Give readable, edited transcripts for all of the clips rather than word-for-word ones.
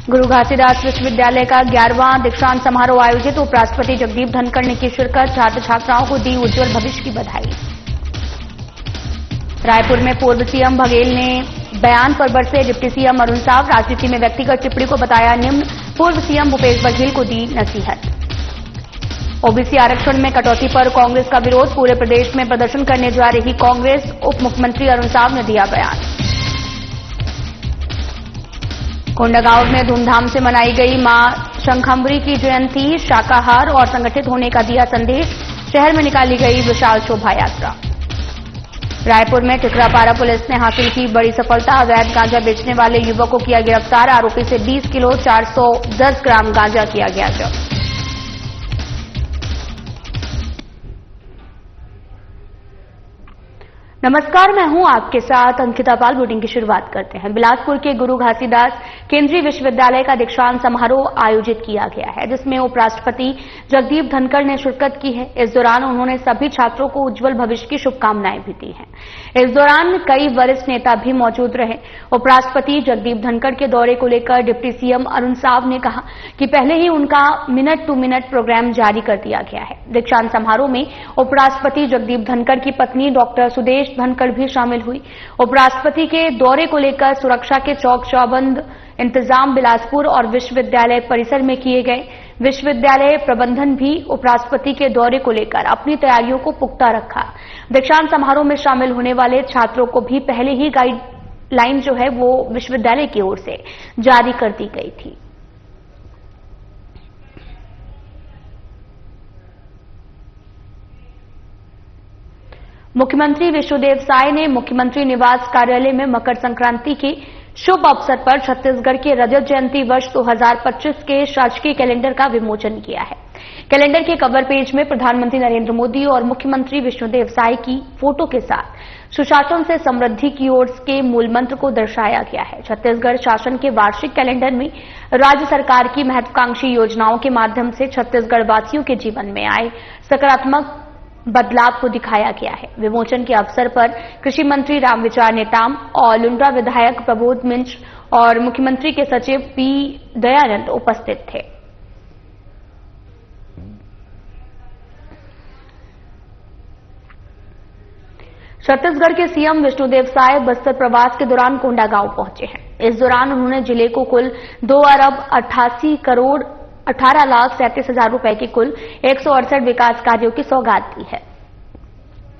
गुरु घासीदास विश्वविद्यालय का 11वां दीक्षांत समारोह आयोजित। उपराष्ट्रपति जगदीप धनखड़ ने की शिरकत। छात्र छात्राओं को दी उज्जवल भविष्य की बधाई। रायपुर में पूर्व सीएम बघेल ने बयान पर बरसे डिप्टी सीएम अरुण साव। राजनीति में व्यक्तिगत टिप्पणी को बताया निम्न। पूर्व सीएम भूपेश बघेल को दी नसीहत। ओबीसी आरक्षण में कटौती पर कांग्रेस का विरोध। पूरे प्रदेश में प्रदर्शन करने जा रही कांग्रेस। उप मुख्यमंत्री अरुण साव ने दिया बयान। कोंडागांव में धूमधाम से मनाई गई मां शंखंभरी की जयंती। शाकाहार और संगठित होने का दिया संदेश। शहर में निकाली गई विशाल शोभा यात्रा। रायपुर में टिकरापारा पुलिस ने हासिल की बड़ी सफलता। अवैध गांजा बेचने वाले युवक को किया गिरफ्तार। आरोपी से 20 किलो 410 ग्राम गांजा किया गया जब्त। नमस्कार, मैं हूं आपके साथ अंकिता पाल। बुलेटिन की शुरुआत करते हैं। बिलासपुर के गुरु घासीदास केंद्रीय विश्वविद्यालय का दीक्षांत समारोह आयोजित किया गया है, जिसमें उपराष्ट्रपति जगदीप धनखड़ ने शिरकत की है। इस दौरान उन्होंने सभी छात्रों को उज्जवल भविष्य की शुभकामनाएं भी दी हैं। इस दौरान कई वरिष्ठ नेता भी मौजूद रहे। उपराष्ट्रपति जगदीप धनखड़ के दौरे को लेकर डिप्टी सीएम अरुण साव ने कहा कि पहले ही उनका मिनट टू मिनट प्रोग्राम जारी कर दिया गया है। दीक्षांत समारोह में उपराष्ट्रपति जगदीप धनखड़ की पत्नी डॉक्टर सुदेश धनखड़ भी शामिल हुई। उपराष्ट्रपति के दौरे को लेकर सुरक्षा के चौक चौबंद इंतजाम बिलासपुर और विश्वविद्यालय परिसर में किए गए। विश्वविद्यालय प्रबंधन भी उपराष्ट्रपति के दौरे को लेकर अपनी तैयारियों को पुख्ता रखा। दीक्षांत समारोह में शामिल होने वाले छात्रों को भी पहले ही गाइडलाइन जो है वो विश्वविद्यालय की ओर से जारी कर दी गई थी। मुख्यमंत्री विष्णुदेव साय ने मुख्यमंत्री निवास कार्यालय में मकर संक्रांति के शुभ अवसर पर छत्तीसगढ़ के रजत जयंती वर्ष 2025 के शासकीय कैलेंडर का विमोचन किया है। कैलेंडर के कवर पेज में प्रधानमंत्री नरेंद्र मोदी और मुख्यमंत्री विष्णुदेव साय की फोटो के साथ सुशासन से समृद्धि की ओर के मूल मंत्र को दर्शाया गया है। छत्तीसगढ़ शासन के वार्षिक कैलेंडर में राज्य सरकार की महत्वाकांक्षी योजनाओं के माध्यम से छत्तीसगढ़ वासियों के जीवन में आए सकारात्मक बदलाव को दिखाया गया है। विमोचन के अवसर पर कृषि मंत्री रामविचार नेताम और लुंड्रा विधायक प्रबोध मिंज और मुख्यमंत्री के सचिव पी दयानंद उपस्थित थे। छत्तीसगढ़ के सीएम विष्णुदेव साय बस्तर प्रवास के दौरान कोंडागांव पहुंचे हैं। इस दौरान उन्होंने जिले को कुल 2 अरब 88 करोड़ 18 लाख 37 हजार रुपए के कुल 168 विकास कार्यों की सौगात दी है,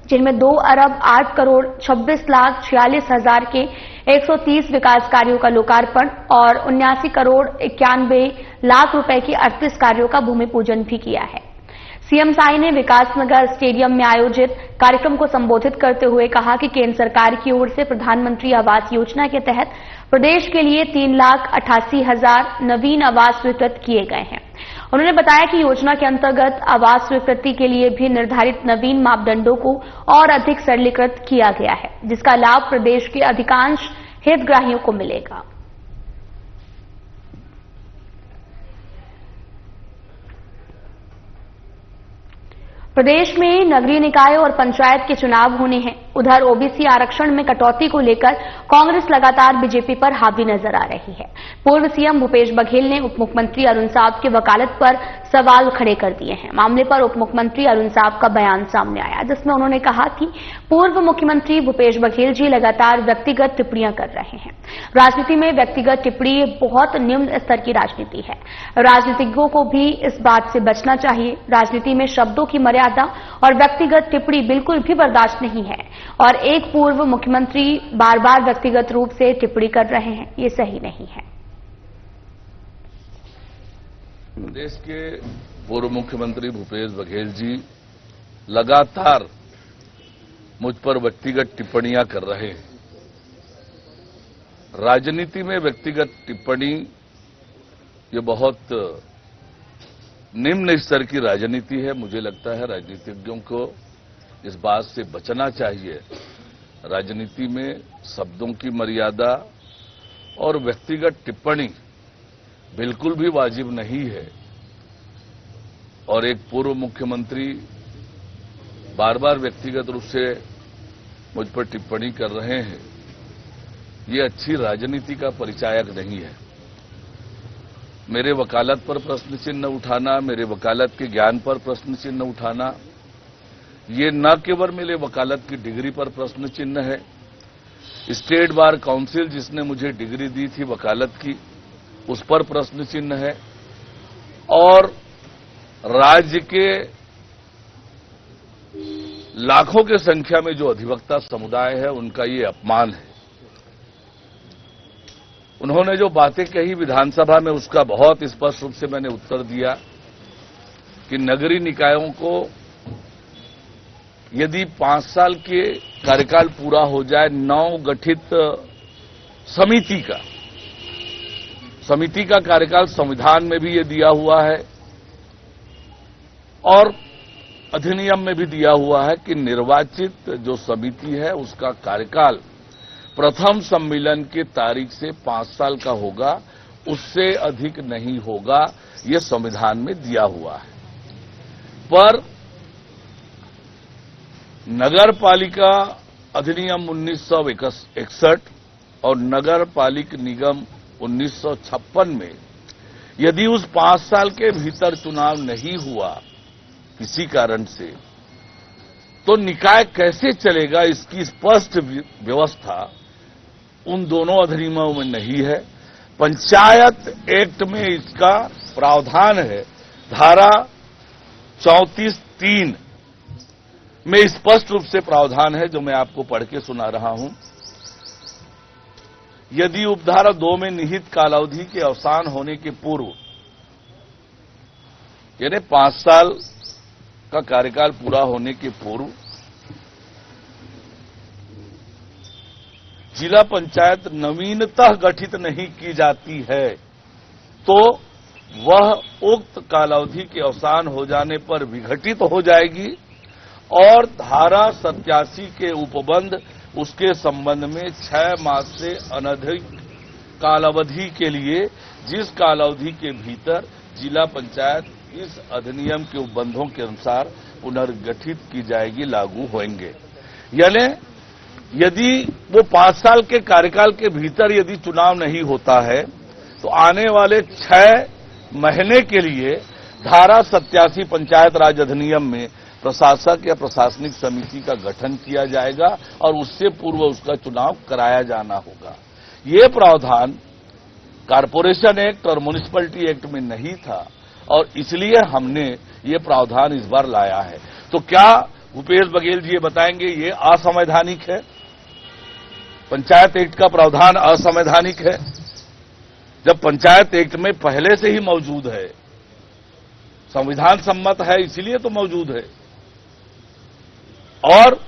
जिनमें 2 अरब 8 करोड़ 26 लाख 46 हजार के 130 विकास कार्यों का लोकार्पण और 79 करोड़ 91 लाख रुपए के 38 कार्यों का भूमि पूजन भी किया है। सीएम साय ने विकासनगर स्टेडियम में आयोजित कार्यक्रम को संबोधित करते हुए कहा कि केंद्र सरकार की ओर से प्रधानमंत्री आवास योजना के तहत प्रदेश के लिए 3,88,000 नवीन आवास स्वीकृत किए गए हैं। उन्होंने बताया कि योजना के अंतर्गत आवास स्वीकृति के लिए भी निर्धारित नवीन मापदंडों को और अधिक सरलीकृत किया गया है, जिसका लाभ प्रदेश के अधिकांश हितग्राहियों को मिलेगा। प्रदेश में नगरीय निकाय और पंचायत के चुनाव होने हैं। उधर ओबीसी आरक्षण में कटौती को लेकर कांग्रेस लगातार बीजेपी पर हावी नजर आ रही है। पूर्व सीएम भूपेश बघेल ने उप मुख्यमंत्री अरुण साव की वकालत पर सवाल खड़े कर दिए हैं। मामले पर उप मुख्यमंत्री अरुण साव का बयान सामने आया, जिसमें उन्होंने कहा कि पूर्व मुख्यमंत्री भूपेश बघेल जी लगातार व्यक्तिगत टिप्पणियां कर रहे हैं। राजनीति में व्यक्तिगत टिप्पणी बहुत निम्न स्तर की राजनीति है। राजनीतिज्ञों को भी इस बात से बचना चाहिए। राजनीति में शब्दों की मर्यादा और व्यक्तिगत टिप्पणी बिल्कुल भी बर्दाश्त नहीं है और एक पूर्व मुख्यमंत्री बार बार व्यक्तिगत रूप से टिप्पणी कर रहे हैं, ये सही नहीं है। प्रदेश के पूर्व मुख्यमंत्री भूपेश बघेल जी लगातार मुझ पर व्यक्तिगत टिप्पणियां कर रहे हैं। राजनीति में व्यक्तिगत टिप्पणी ये बहुत निम्न स्तर की राजनीति है। मुझे लगता है राजनीतिज्ञों को इस बात से बचना चाहिए। राजनीति में शब्दों की मर्यादा और व्यक्तिगत टिप्पणी बिल्कुल भी वाजिब नहीं है और एक पूर्व मुख्यमंत्री बार बार व्यक्तिगत रूप से मुझ पर टिप्पणी कर रहे हैं, ये अच्छी राजनीति का परिचायक नहीं है। मेरे वकालत पर प्रश्न चिन्ह उठाना, मेरे वकालत के ज्ञान पर प्रश्न चिन्ह उठाना, ये न केवल मेरे वकालत की डिग्री पर प्रश्न चिन्ह है, स्टेट बार काउंसिल जिसने मुझे डिग्री दी थी वकालत की, उस पर प्रश्न चिन्ह है, और राज्य के लाखों की संख्या में जो अधिवक्ता समुदाय है उनका ये अपमान है। उन्होंने जो बातें कही विधानसभा में उसका बहुत स्पष्ट रूप से मैंने उत्तर दिया कि नगरीय निकायों को यदि 5 साल के कार्यकाल पूरा हो जाए, नव गठित समिति का कार्यकाल संविधान में भी ये दिया हुआ है और अधिनियम में भी दिया हुआ है कि निर्वाचित जो समिति है उसका कार्यकाल प्रथम सम्मेलन के तारीख से 5 साल का होगा, उससे अधिक नहीं होगा, ये संविधान में दिया हुआ है। पर नगर पालिका अधिनियम 1961 और नगर पालिक निगम 1956 में यदि उस 5 साल के भीतर चुनाव नहीं हुआ किसी कारण से, तो निकाय कैसे चलेगा, इसकी स्पष्ट व्यवस्था उन दोनों अधिनियमों में नहीं है। पंचायत एक्ट में इसका प्रावधान है, धारा 34(3) में स्पष्ट रूप से प्रावधान है, जो मैं आपको पढ़ के सुना रहा हूं। यदि उपधारा 2 में निहित कालावधि के अवसान होने के पूर्व, यानी 5 साल का कार्यकाल पूरा होने के पूर्व जिला पंचायत नवीनतः गठित नहीं की जाती है, तो वह उक्त कालावधि के अवसान हो जाने पर विघटित हो जाएगी और धारा 87 के उपबंध उसके संबंध में 6 मास से अनधिक कालावधि के लिए जिस कालावधि के भीतर जिला पंचायत इस अधिनियम के उपबंधों के अनुसार पुनर्गठित की जाएगी, लागू होंगे। यानी यदि वो 5 साल के कार्यकाल के भीतर यदि चुनाव नहीं होता है, तो आने वाले 6 महीने के लिए धारा 87 पंचायत राज अधिनियम में प्रशासक या प्रशासनिक समिति का गठन किया जाएगा और उससे पूर्व उसका चुनाव कराया जाना होगा। ये प्रावधान कारपोरेशन एक्ट और म्युनिसिपैलिटी एक्ट में नहीं था और इसलिए हमने ये प्रावधान इस बार लाया है। तो क्या भूपेश बघेल जी ये बताएंगे ये असंवैधानिक है? पंचायत एक्ट का प्रावधान असंवैधानिक है? जब पंचायत एक्ट में पहले से ही मौजूद है, संविधान सम्मत है, इसलिए तो मौजूद है। और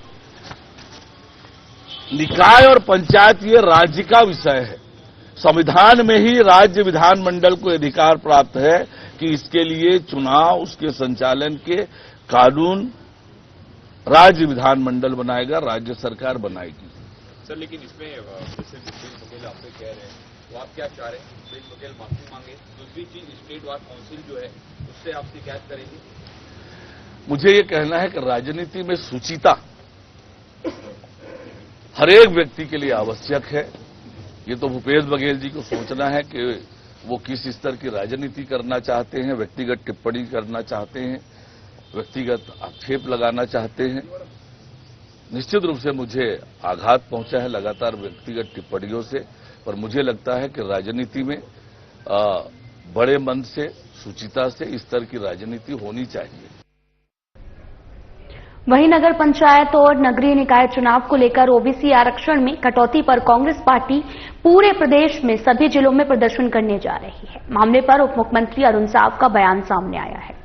निकाय और पंचायत ये राज्य का विषय है। संविधान में ही राज्य विधानमंडल को अधिकार प्राप्त है कि इसके लिए चुनाव, उसके संचालन के कानून राज्य विधानमंडल बनाएगा, राज्य सरकार बनाएगी। सर, लेकिन इसमें जैसे भूपेश बघेल आप कह रहे हैं, तो आप क्या चाह रहे हैं? भूपेश बघेल माफी मांगे, दूसरी चीज स्टेट बार काउंसिल जो है उससे आप शिकायत करेंगे? मुझे ये कहना है कि राजनीति में शुचिता हर एक व्यक्ति के लिए आवश्यक है। ये तो भूपेश बघेल जी को सोचना है कि वो किस स्तर की राजनीति करना चाहते हैं, व्यक्तिगत टिप्पणी करना चाहते हैं, व्यक्तिगत आक्षेप लगाना चाहते हैं। निश्चित रूप से मुझे आघात पहुंचा है लगातार व्यक्तिगत टिप्पणियों से, पर मुझे लगता है कि राजनीति में बड़े मन से, शुचिता से इस तरह की राजनीति होनी चाहिए। वहीं नगर पंचायत और नगरीय निकाय चुनाव को लेकर ओबीसी आरक्षण में कटौती पर कांग्रेस पार्टी पूरे प्रदेश में सभी जिलों में प्रदर्शन करने जा रही है। मामले पर उप मुख्यमंत्री अरुण साव का बयान सामने आया है,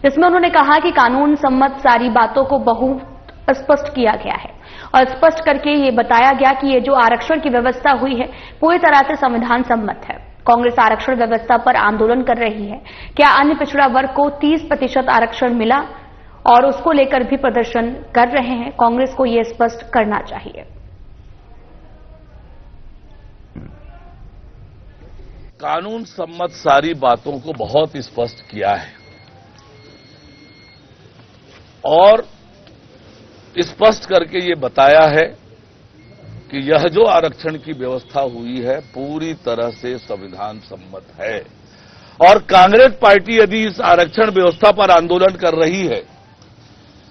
जिसमें उन्होंने कहा कि कानून सम्मत सारी बातों को बहुत स्पष्ट किया गया है और स्पष्ट करके ये बताया गया कि ये जो आरक्षण की व्यवस्था हुई है पूरी तरह से संविधान सम्मत है। कांग्रेस आरक्षण व्यवस्था पर आंदोलन कर रही है। क्या अन्य पिछड़ा वर्ग को 30% आरक्षण मिला और उसको लेकर भी प्रदर्शन कर रहे हैं? कांग्रेस को यह स्पष्ट करना चाहिए। कानून सम्मत सारी बातों को बहुत स्पष्ट किया है और स्पष्ट करके ये बताया है कि यह जो आरक्षण की व्यवस्था हुई है पूरी तरह से संविधान सम्मत है और कांग्रेस पार्टी यदि इस आरक्षण व्यवस्था पर आंदोलन कर रही है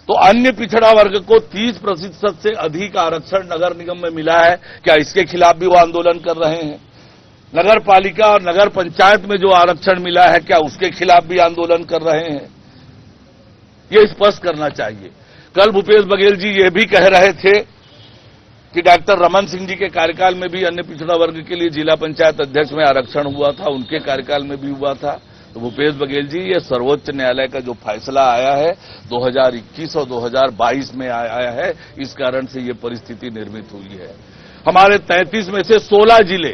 तो अन्य पिछड़ा वर्ग को 30% से अधिक आरक्षण नगर निगम में मिला है, क्या इसके खिलाफ भी वो आंदोलन कर रहे हैं? नगर पालिका और नगर पंचायत में जो आरक्षण मिला है, क्या उसके खिलाफ भी आंदोलन कर रहे हैं? ये स्पष्ट करना चाहिए। कल भूपेश बघेल जी ये भी कह रहे थे कि डॉक्टर रमन सिंह जी के कार्यकाल में भी अन्य पिछड़ा वर्ग के लिए जिला पंचायत अध्यक्ष में आरक्षण हुआ था, उनके कार्यकाल में भी हुआ था। तो भूपेश बघेल जी, ये सर्वोच्च न्यायालय का जो फैसला आया है 2021 और 2022 में आया है, इस कारण से ये परिस्थिति निर्मित हुई है। हमारे 33 में से 16 जिले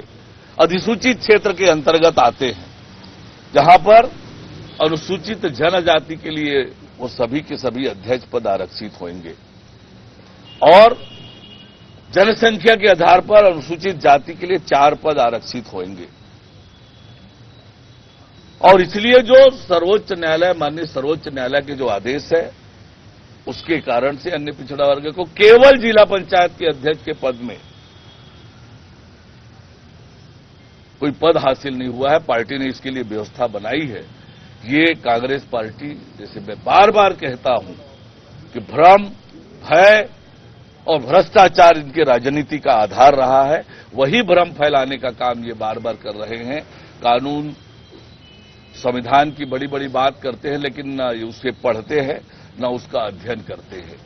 अधिसूचित क्षेत्र के अंतर्गत आते हैं, जहां पर अनुसूचित जनजाति के लिए वो सभी के सभी अध्यक्ष पद आरक्षित होंगे और जनसंख्या के आधार पर अनुसूचित जाति के लिए 4 पद आरक्षित होंगे। और इसलिए जो सर्वोच्च न्यायालय, माननीय सर्वोच्च न्यायालय के जो आदेश है, उसके कारण से अन्य पिछड़ा वर्ग को केवल जिला पंचायत के अध्यक्ष के पद में कोई पद हासिल नहीं हुआ है। पार्टी ने इसके लिए व्यवस्था बनाई है। ये कांग्रेस पार्टी, जैसे मैं बार बार कहता हूं कि भ्रम, भय और भ्रष्टाचार इनके राजनीति का आधार रहा है, वही भ्रम फैलाने का काम ये बार बार कर रहे हैं। कानून, संविधान की बड़ी बड़ी बात करते हैं, लेकिन न उसे पढ़ते हैं न उसका अध्ययन करते हैं।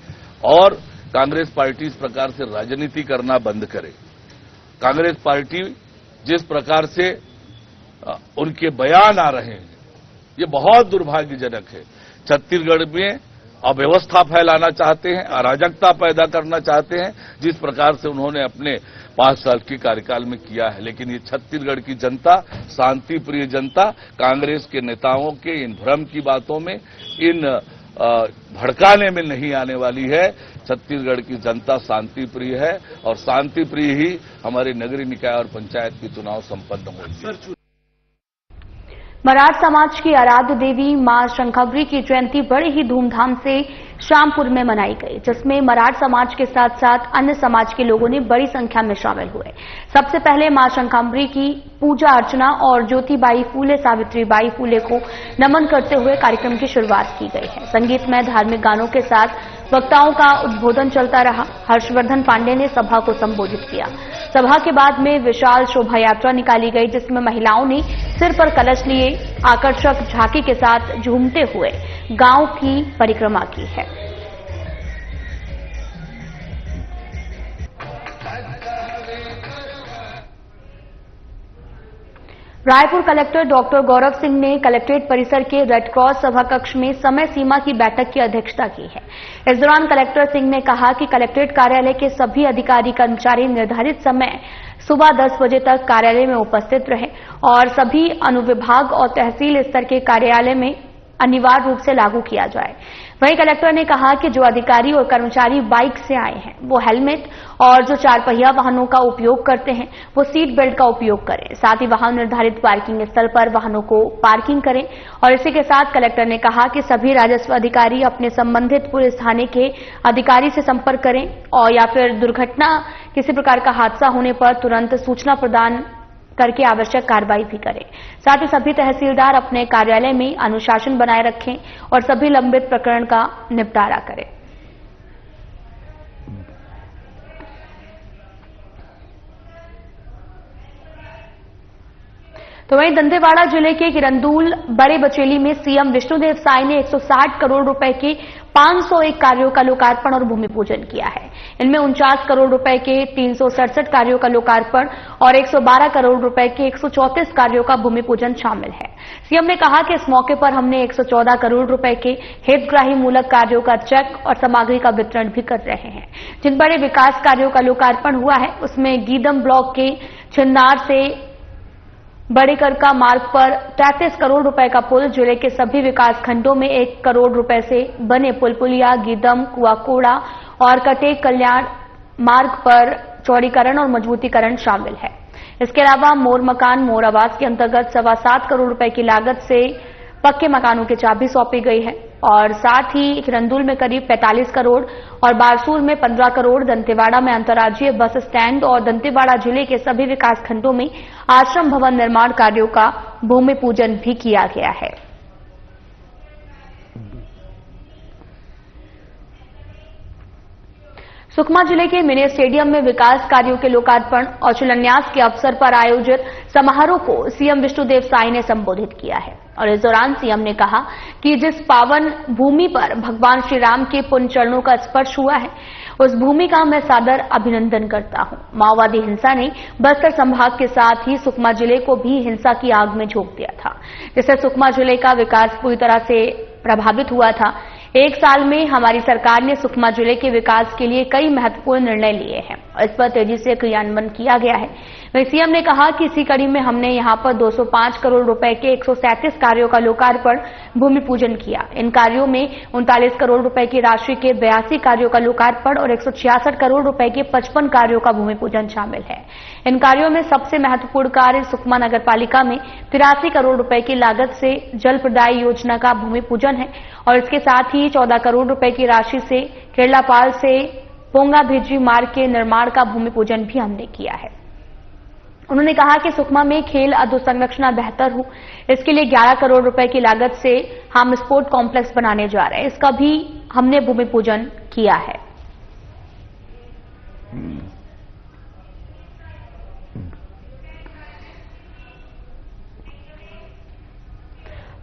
और कांग्रेस पार्टी इस प्रकार से राजनीति करना बंद करे। कांग्रेस पार्टी जिस प्रकार से उनके बयान आ रहे हैं, ये बहुत दुर्भाग्यजनक है। छत्तीसगढ़ में अव्यवस्था फैलाना चाहते हैं, अराजकता पैदा करना चाहते हैं, जिस प्रकार से उन्होंने अपने 5 साल के कार्यकाल में किया है। लेकिन ये छत्तीसगढ़ की जनता, शांति प्रिय जनता, कांग्रेस के नेताओं के इन भ्रम की बातों में, इन भड़काने में नहीं आने वाली है। छत्तीसगढ़ की जनता शांति प्रिय है और शांति प्रिय ही हमारे नगरीय निकाय और पंचायत के चुनाव संपन्न होंगे। मराठ समाज की आराध्य देवी मां शंखवरी की जयंती बड़े ही धूमधाम से श्यामपुर में मनाई गई, जिसमें मराठ समाज के साथ साथ अन्य समाज के लोगों ने बड़ी संख्या में शामिल हुए। सबसे पहले मां शंखवरी की पूजा अर्चना और ज्योतिबाई फूले, सावित्रीबाई फूले को नमन करते हुए कार्यक्रम की शुरुआत की गई है। संगीतमय धार्मिक गानों के साथ वक्ताओं का उद्बोधन चलता रहा। हर्षवर्धन पांडे ने सभा को संबोधित किया। सभा के बाद में विशाल शोभा यात्रा निकाली गई, जिसमें महिलाओं ने सिर पर कलश लिए आकर्षक झांकी के साथ झूमते हुए गांव की परिक्रमा की है। रायपुर कलेक्टर डॉक्टर गौरव सिंह ने कलेक्ट्रेट परिसर के रेड क्रॉस सभा कक्ष में समय सीमा की बैठक की अध्यक्षता की है। इस दौरान कलेक्टर सिंह ने कहा कि कलेक्ट्रेट कार्यालय के सभी अधिकारी कर्मचारी निर्धारित समय सुबह 10 बजे तक कार्यालय में उपस्थित रहे और सभी अनुविभाग और तहसील स्तर के कार्यालय में अनिवार्य रूप से लागू किया जाए। वहीं कलेक्टर ने कहा कि जो अधिकारी और कर्मचारी बाइक से आए हैं वो हेलमेट और जो 4 पहिया वाहनों का उपयोग करते हैं वो सीट बेल्ट का उपयोग करें। साथ ही वहां निर्धारित पार्किंग स्थल पर वाहनों को पार्किंग करें। और इसी के साथ कलेक्टर ने कहा कि सभी राजस्व अधिकारी अपने संबंधित पुलिस थाने के अधिकारी से संपर्क करें और या फिर दुर्घटना, किसी प्रकार का हादसा होने पर तुरंत सूचना प्रदान करके आवश्यक कार्रवाई भी करें। साथ ही सभी तहसीलदार अपने कार्यालय में अनुशासन बनाए रखें और सभी लंबित प्रकरण का निपटारा करें। तो वहीं दंतेवाड़ा जिले के किरंदुल बड़े बचेली में सीएम विष्णुदेव साय ने 160 करोड़ रुपए के 501 कार्यों का लोकार्पण और भूमि पूजन किया है। इनमें 49 करोड़ रुपए के 367 कार्यों का लोकार्पण और 112 करोड़ रुपए के 134 कार्यों का भूमि पूजन शामिल है। सीएम ने कहा कि इस मौके पर हमने 114 करोड़ रुपए के हितग्राही मूलक कार्यों का चेक और सामग्री का वितरण भी कर रहे हैं। जिन बड़े विकास कार्यों का लोकार्पण हुआ है उसमें गीदम ब्लॉक के छिन्नार से बड़े करका मार्ग पर 33 करोड़ रुपए का पुल, जिले के सभी विकास खंडों में 1 करोड़ रुपए से बने पुलिया, गीदम, कुआकोड़ा और कटेक कल्याण मार्ग पर चौड़ीकरण और मजबूतीकरण शामिल है। इसके अलावा मोर मकान मोर आवास के अंतर्गत 7.25 करोड़ रुपए की लागत से पक्के मकानों की चाबी सौंपी गई है। और साथ ही किरंदुल में करीब 45 करोड़ और बारसूर में 15 करोड़, दंतेवाड़ा में अंतर्राज्यीय बस स्टैंड और दंतेवाड़ा जिले के सभी विकासखंडों में आश्रम भवन निर्माण कार्यों का भूमि पूजन भी किया गया है। सुकमा जिले के मिनी स्टेडियम में विकास कार्यों के लोकार्पण और शिलान्यास के अवसर पर आयोजित समारोह को सीएम विष्णुदेव साई ने संबोधित किया है और इस दौरान सीएम ने कहा कि जिस पावन भूमि पर भगवान श्री राम के पुण्य चरणों का स्पर्श हुआ है, उस भूमि का मैं सादर अभिनंदन करता हूं। माओवादी हिंसा ने बस्तर संभाग के साथ ही सुकमा जिले को भी हिंसा की आग में झोंक दिया था, जिससे सुकमा जिले का विकास पूरी तरह से प्रभावित हुआ था। एक साल में हमारी सरकार ने सुकमा जिले के विकास के लिए कई महत्वपूर्ण निर्णय लिए हैं और इस पर तेजी से क्रियान्वयन किया गया है। वहीं सीएम ने कहा कि इसी कड़ी में हमने यहां पर 205 करोड़ रुपए के 137 कार्यों का लोकार्पण, भूमि पूजन किया। इन कार्यों में 39 करोड़ रुपए की राशि के 82 कार्यों का लोकार्पण और 166 करोड़ रुपए के 55 कार्यों का भूमि पूजन शामिल है। इन कार्यों में सबसे महत्वपूर्ण कार्य सुकमा नगर पालिका में 83 करोड़ रुपए की लागत से जल प्रदाय योजना का भूमि पूजन है और इसके साथ ही 14 करोड़ रुपए की राशि से केरलापाल से पोंगा भिजी मार्ग के निर्माण का भूमि पूजन भी हमने किया है। उन्होंने कहा कि सुकमा में खेल अधोसंरचना बेहतर हो, इसके लिए 11 करोड़ रुपए की लागत से हम स्पोर्ट कॉम्प्लेक्स बनाने जा रहे हैं, इसका भी हमने भूमि पूजन किया है।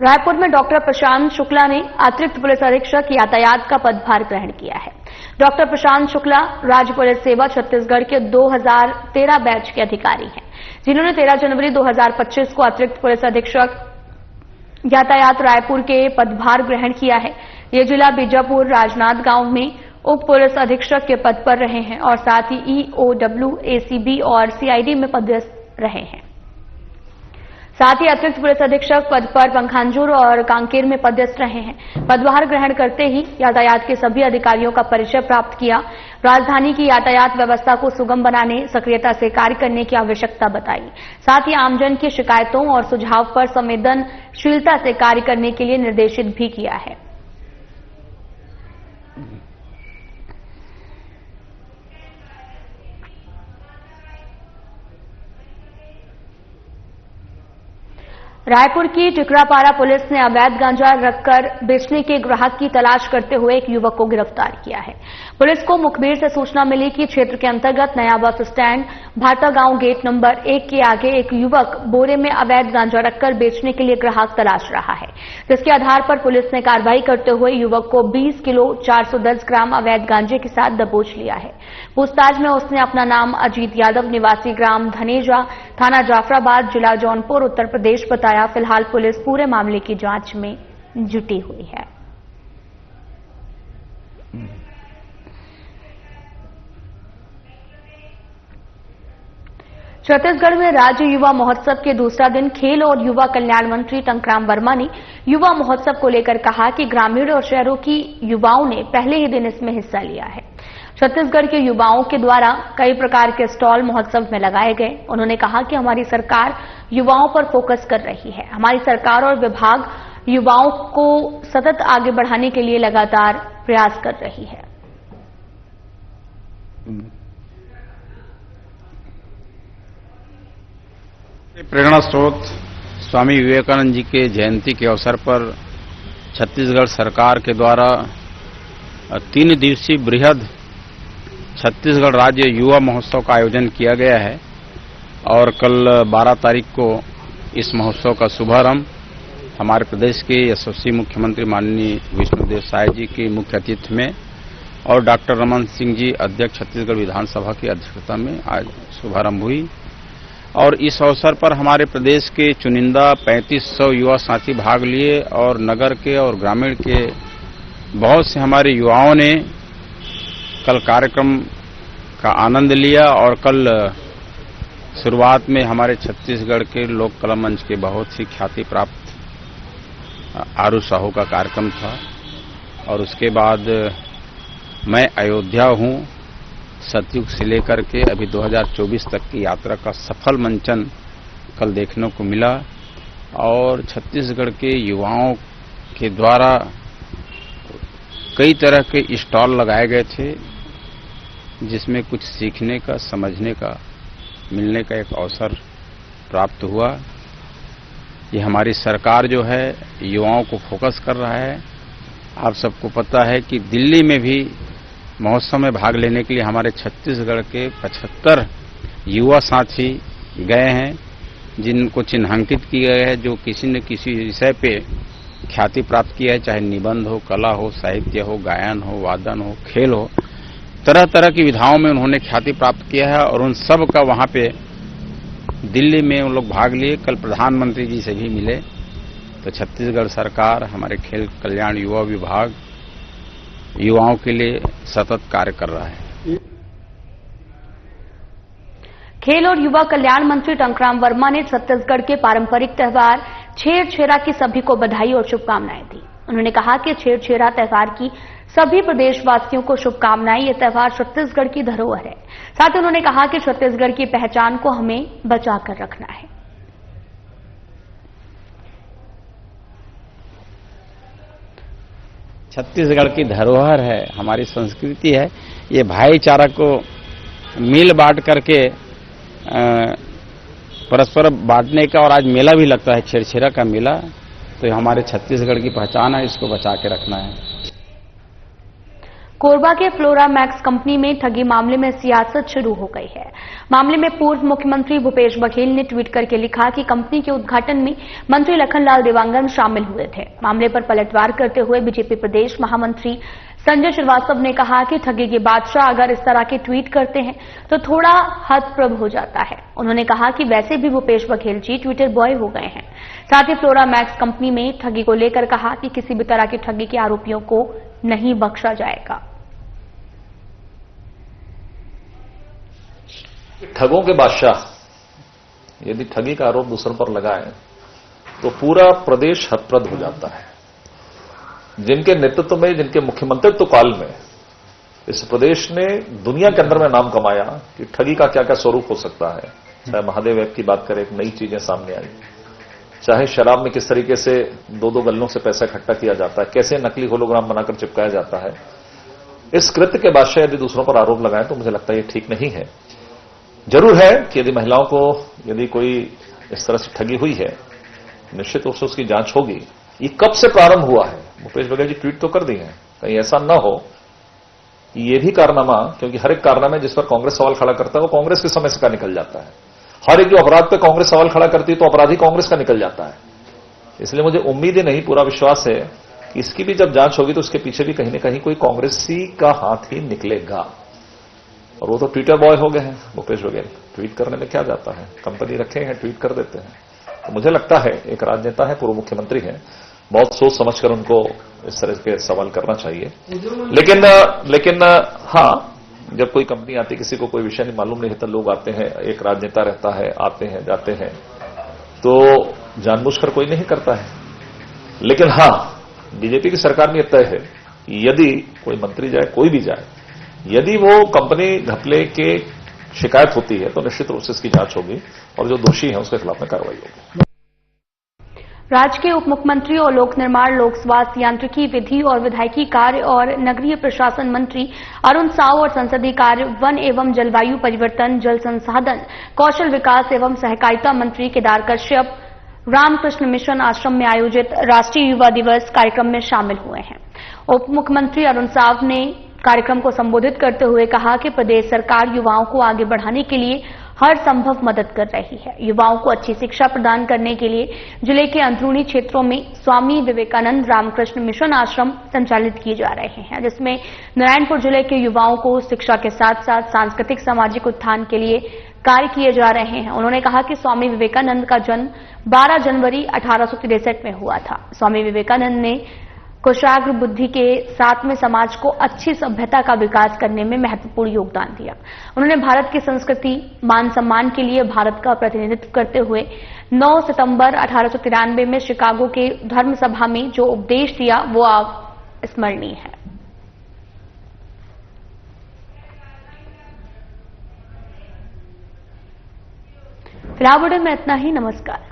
रायपुर में डॉक्टर प्रशांत शुक्ला ने अतिरिक्त पुलिस अधीक्षक यातायात का पदभार ग्रहण किया है। डॉक्टर प्रशांत शुक्ला राज्य पुलिस सेवा छत्तीसगढ़ के 2013 बैच के अधिकारी हैं, जिन्होंने 13 जनवरी 2025 को अतिरिक्त पुलिस अधीक्षक यातायात रायपुर के पदभार ग्रहण किया है। ये जिला बीजापुर राजनांद गांव में उप पुलिस अधीक्षक के पद पर रहे हैं और साथ ही ईओडब्ल्यू, एसीबी और सीआईडी में पदस्थ रहे हैं। साथ ही अतिरिक्त पुलिस अधीक्षक पद पर पंखांजूर और कांकेर में पदस्थ रहे हैं। पदभार ग्रहण करते ही यातायात के सभी अधिकारियों का परिचय प्राप्त किया। राजधानी की यातायात व्यवस्था को सुगम बनाने, सक्रियता से कार्य करने की आवश्यकता बताई। साथ ही आमजन की शिकायतों और सुझाव पर संवेदनशीलता से कार्य करने के लिए निर्देशित भी किया है। रायपुर की टिकरापारा पुलिस ने अवैध गांजा रखकर बेचने के ग्राहक की तलाश करते हुए एक युवक को गिरफ्तार किया है। पुलिस को मुखबिर से सूचना मिली कि क्षेत्र के अंतर्गत नया बस स्टैंड भाटा गांव गेट नंबर 1 के आगे एक युवक बोरे में अवैध गांजा रखकर बेचने के लिए ग्राहक तलाश रहा है, जिसके आधार पर पुलिस ने कार्रवाई करते हुए युवक को 20 किलो 410 ग्राम अवैध गांजे के साथ दबोच लिया है। पूछताछ में उसने अपना नाम अजीत यादव, निवासी ग्राम धनेजा, थाना जाफराबाद, जिला जौनपुर, उत्तर प्रदेश बताया। फिलहाल पुलिस पूरे मामले की जांच में जुटी हुई है। छत्तीसगढ़ में राज्य युवा महोत्सव के दूसरा दिन खेल और युवा कल्याण मंत्री टंकराम वर्मा ने युवा महोत्सव को लेकर कहा कि ग्रामीण और शहरों की युवाओं ने पहले ही दिन इसमें हिस्सा लिया है। छत्तीसगढ़ के युवाओं के द्वारा कई प्रकार के स्टॉल महोत्सव में लगाए गए। उन्होंने कहा कि हमारी सरकार युवाओं पर फोकस कर रही है। हमारी सरकार और विभाग युवाओं को सतत आगे बढ़ाने के लिए लगातार प्रयास कर रही है। प्रेरणा स्रोत स्वामी विवेकानंद जी के जयंती के अवसर पर छत्तीसगढ़ सरकार के द्वारा 3 दिवसीय बृहद छत्तीसगढ़ राज्य युवा महोत्सव का आयोजन किया गया है और कल 12 तारीख को इस महोत्सव का शुभारंभ हमारे प्रदेश के यशस्वी मुख्यमंत्री माननीय विष्णुदेव साई जी की मुख्य अतिथि में और डॉक्टर रमन सिंह जी अध्यक्ष छत्तीसगढ़ विधानसभा की अध्यक्षता में आज शुभारंभ हुई। और इस अवसर पर हमारे प्रदेश के चुनिंदा 3500 युवा साथी भाग लिए और नगर के और ग्रामीण के बहुत से हमारे युवाओं ने कल कार्यक्रम का आनंद लिया। और कल शुरुआत में हमारे छत्तीसगढ़ के लोक कला मंच के बहुत ही ख्याति प्राप्त आरू साहू का कार्यक्रम था और उसके बाद मैं अयोध्या हूं सतयुग से लेकर के अभी 2024 तक की यात्रा का सफल मंचन कल देखने को मिला। और छत्तीसगढ़ के युवाओं के द्वारा कई तरह के स्टॉल लगाए गए थे जिसमें कुछ सीखने का, समझने का, मिलने का एक अवसर प्राप्त हुआ। ये हमारी सरकार जो है युवाओं को फोकस कर रहा है। आप सबको पता है कि दिल्ली में भी महोत्सव में भाग लेने के लिए हमारे छत्तीसगढ़ के 75 युवा साथी गए हैं, जिनको चिन्हांकित किया गया है, जो किसी न किसी विषय पे ख्याति प्राप्त किया है, चाहे निबंध हो, कला हो, साहित्य हो, गायन हो, वादन हो, खेल हो, तरह तरह की विधाओं में उन्होंने ख्याति प्राप्त किया है और उन सब का वहां पे दिल्ली में उन लोग भाग लिए। कल प्रधानमंत्री जी से भी मिले। तो छत्तीसगढ़ सरकार, हमारे खेल कल्याण युवा विभाग युवाओं के लिए सतत कार्य कर रहा है। खेल और युवा कल्याण मंत्री टंकराम वर्मा ने छत्तीसगढ़ के पारंपरिक त्योहार छेरछेरा की सभी को बधाई और शुभकामनाएं दी। उन्होंने कहा कि छेरछेरा त्योहार की सभी प्रदेशवासियों को शुभकामनाएं। ये त्योहार छत्तीसगढ़ की धरोहर है। साथ ही उन्होंने कहा कि छत्तीसगढ़ की पहचान को हमें बचाकर रखना है। छत्तीसगढ़ की धरोहर है, हमारी संस्कृति है। ये भाईचारा को मिल बांट करके परस्पर बांटने का, और आज मेला भी लगता है, छेरछेरा का मेला, तो ये हमारे छत्तीसगढ़ की पहचान है, इसको बचा के रखना है। कोरबा के फ्लोरा मैक्स कंपनी में ठगी मामले में सियासत शुरू हो गई है। मामले में पूर्व मुख्यमंत्री भूपेश बघेल ने ट्वीट करके लिखा कि कंपनी के उद्घाटन में मंत्री लखनलाल देवांगन शामिल हुए थे। मामले पर पलटवार करते हुए बीजेपी प्रदेश महामंत्री संजय श्रीवास्तव ने कहा कि ठगी के बादशाह अगर इस तरह के ट्वीट करते हैं तो थोड़ा हदप्रभ हो जाता है। उन्होंने कहा कि वैसे भी भूपेश बघेल जी ट्विटर बॉय हो गए हैं। साथ ही फ्लोरा मैक्स कंपनी में ठगी को लेकर कहा कि किसी भी तरह की ठगी के आरोपियों को नहीं बख्शा जाएगा। ठगों के बादशाह यदि ठगी का आरोप दूसरों पर लगाए तो पूरा प्रदेश हतप्रद हो जाता है। जिनके नेतृत्व में, जिनके मुख्यमंत्रित्व काल में इस प्रदेश ने दुनिया के अंदर में नाम कमाया कि ठगी का क्या क्या स्वरूप हो सकता है। चाहे महादेव ऐप की बात करें, नई चीजें सामने आई, चाहे शराब में किस तरीके से दो गल्लों से पैसा इकट्ठा किया जाता है, कैसे नकली होलोग्राम बनाकर चिपकाया जाता है। इस कृत्य के बादशाह यदि दूसरों पर आरोप लगाएं तो मुझे लगता है ये ठीक नहीं है। जरूर है कि यदि महिलाओं को यदि कोई इस तरह से ठगी हुई है, निश्चित रूप से उसकी जांच होगी। ये कब से प्रारंभ हुआ है? भूपेश बघेल जी ट्वीट तो कर दिए हैं, कहीं ऐसा न हो कि ये भी कारनामा, क्योंकि हर एक कारनामे जिस पर कांग्रेस सवाल खड़ा करता है वो कांग्रेस के समय से का निकल जाता है। हर एक जो अपराध पे कांग्रेस सवाल खड़ा करती है तो अपराधी कांग्रेस का निकल जाता है। इसलिए मुझे उम्मीद ही नहीं, पूरा विश्वास है कि इसकी भी जब जांच होगी तो उसके पीछे भी कहीं न कहीं कोई कांग्रेसी का हाथ ही निकलेगा। और वो तो ट्विटर बॉय हो गए हैं भूपेश बघेल। ट्वीट करने में क्या जाता है, कंपनी रखे हैं, ट्वीट कर देते हैं। तो मुझे लगता है एक राजनेता है, पूर्व मुख्यमंत्री हैं, बहुत सोच समझकर उनको इस तरह के सवाल करना चाहिए। लेकिन हाँ, जब कोई कंपनी आती, किसी को कोई विषय नहीं मालूम नहीं होता, लोग आते हैं, एक राजनेता रहता है, आते हैं जाते हैं, तो जानबूझकर कोई नहीं करता है। लेकिन हाँ, बीजेपी की सरकार में यह तय है कि यदि कोई मंत्री जाए, कोई भी जाए, यदि वो कंपनी घपले के शिकायत होती है तो निश्चित रूप से इसकी जांच होगी और जो दोषी है उसके खिलाफ में कार्रवाई होगी। राज्य के उप मुख्यमंत्री और लोक निर्माण, लोक स्वास्थ्य, यांत्रिकी, विधि और विधायिकी कार्य और नगरीय प्रशासन मंत्री अरुण साव और संसदीय कार्य, वन एवं जलवायु परिवर्तन, जल संसाधन, कौशल विकास एवं सहकारिता मंत्री केदार कश्यप रामकृष्ण मिशन आश्रम में आयोजित राष्ट्रीय युवा दिवस कार्यक्रम में शामिल हुए हैं। उप मुख्यमंत्री अरुण साव ने कार्यक्रम को संबोधित करते हुए कहा कि प्रदेश सरकार युवाओं को आगे बढ़ाने के लिए हर संभव मदद कर रही है। युवाओं को अच्छी शिक्षा प्रदान करने के लिए जिले के अंदरूनी क्षेत्रों में स्वामी विवेकानंद रामकृष्ण मिशन आश्रम संचालित किए जा रहे हैं, जिसमें नारायणपुर जिले के युवाओं को शिक्षा के साथ साथ सांस्कृतिक सामाजिक उत्थान के लिए कार्य किए जा रहे हैं। उन्होंने कहा कि स्वामी विवेकानंद का जन्म 12 जनवरी 1863 में हुआ था। स्वामी विवेकानंद ने कुशाग्र बुद्धि के साथ में समाज को अच्छी सभ्यता का विकास करने में महत्वपूर्ण योगदान दिया। उन्होंने भारत की संस्कृति, मान सम्मान के लिए भारत का प्रतिनिधित्व करते हुए 9 सितंबर 1893 में शिकागो के धर्म सभा में जो उपदेश दिया वो स्मरणीय है। फिलहाल में इतना ही। नमस्कार।